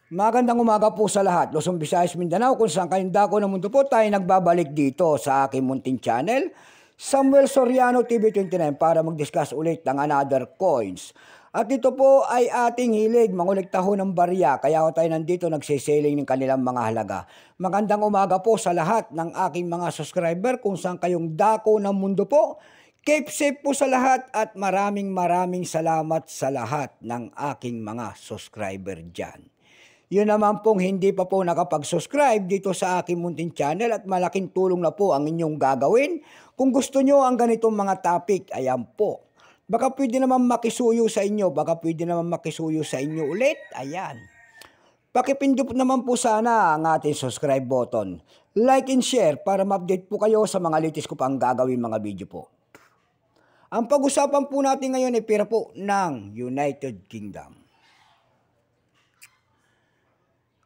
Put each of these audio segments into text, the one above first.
Magandang umaga po sa lahat. Luzon, Visayas, Mindanao, kung saan kayong dako ng mundo po tayo nagbabalik dito sa aking munting channel, Samuel Soriano TV29 para mag-discuss ulit ng another coins. At ito po ay ating hilig, mangolekta ho ng barya, kaya ho tayo nandito nagsiseling ng kanilang mga halaga. Magandang umaga po sa lahat ng aking mga subscriber kung saan kayong dako ng mundo po. Keep safe po sa lahat at maraming salamat sa lahat ng aking mga subscriber dyan. Yun naman pong hindi pa po nakapag-subscribe dito sa aking munting channel at malaking tulong na po ang inyong gagawin. Kung gusto nyo ang ganitong mga topic, ayan po. Baka pwede naman makisuyo sa inyo, ulit, ayan. Pakipindot naman po sana ang ating subscribe button. Like and share para ma-update po kayo sa mga latest ko pang gagawin mga video po. Ang pag-usapan po natin ngayon ay pera po ng United Kingdom.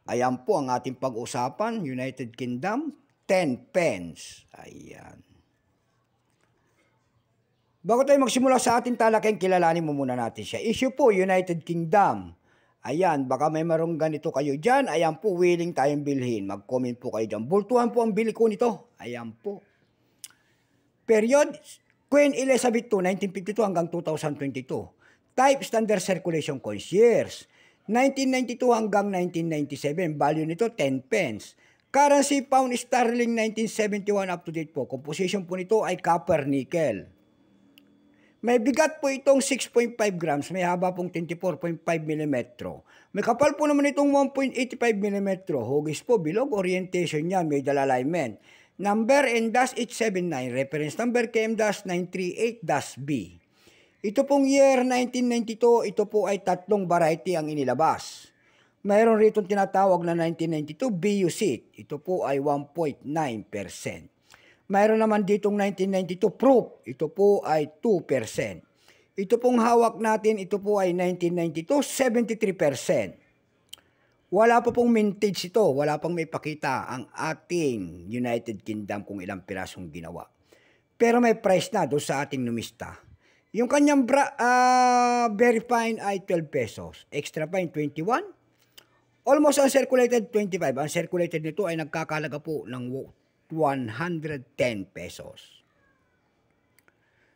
Ayan po ang ating pag-usapan, United Kingdom, 10 pence. Ayan. Bago tayo magsimula sa ating talakay, kilalanin mo muna natin siya. Issue po, United Kingdom. Ayan, baka may marong ganito kayo dyan. Ayan po, willing tayong bilhin. Mag-comment po kayo dyan. Bultuhan po ang bili ko nito. Ayan po. Period, Queen Elizabeth II, 1952 hanggang 2022. Type, standard circulation coins. Years, 1992 hanggang 1997, value nito 10 pence. Currency, pound sterling, 1971 up to date po. Composition po nito ay copper nickel. May bigat po itong 6.5 grams, may haba pong 24.5 mm. May kapal po naman itong 1.85 mm. Hugis po, bilog, orientation niya, may dal alignment. Number N-879, reference number KM-938-B. Ito pong year 1992, ito po ay tatlong variety ang inilabas. Mayroon rito tinatawag na 1992 BUC. Ito po ay 1.9%. Mayroon naman ditong 1992 proof. Ito po ay 2%. Ito pong hawak natin, ito po ay 1992, 73%. Wala pa pong mintage ito. Wala pang may pakita ang ating United Kingdom kung ilang pirasong ginawa. Pero may price na doon sa ating numista. Yung kanyang very fine ay 12 pesos. Extra fine, 21. Almost uncirculated, 25. Ang circulated nito ay nagkakalaga po ng 110 pesos.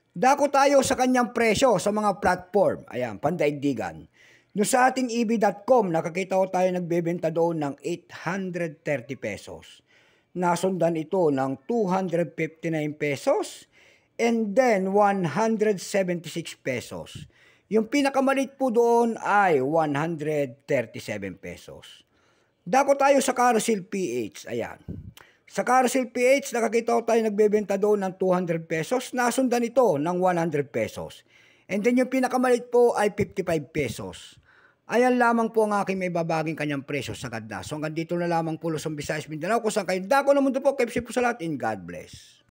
Dako tayo sa kanyang presyo sa mga platform. Ayan, pandaigdigan. No sa ating eb.com, nakakita ko tayo nagbebenta doon ng 830 pesos. Nasundan ito ng 259 pesos. And then, 176 pesos. Yung pinakamalit po doon ay 137 pesos. Dako tayo sa Carousel PH. Ayan. Sa Carousel PH, nakakita ko tayo nagbebenta doon ng 200 pesos. Nasundan ito ng 100 pesos. And then, yung pinakamalit po ay 55 pesos. Ayan lamang po ang aking may babaging kanyang presyo sa ganda. So, hanggang dito na lamang po Luzon, Visayas, Mindanao. Kung saan kayo dako na mundo po, keep safe po sa lahat and God bless.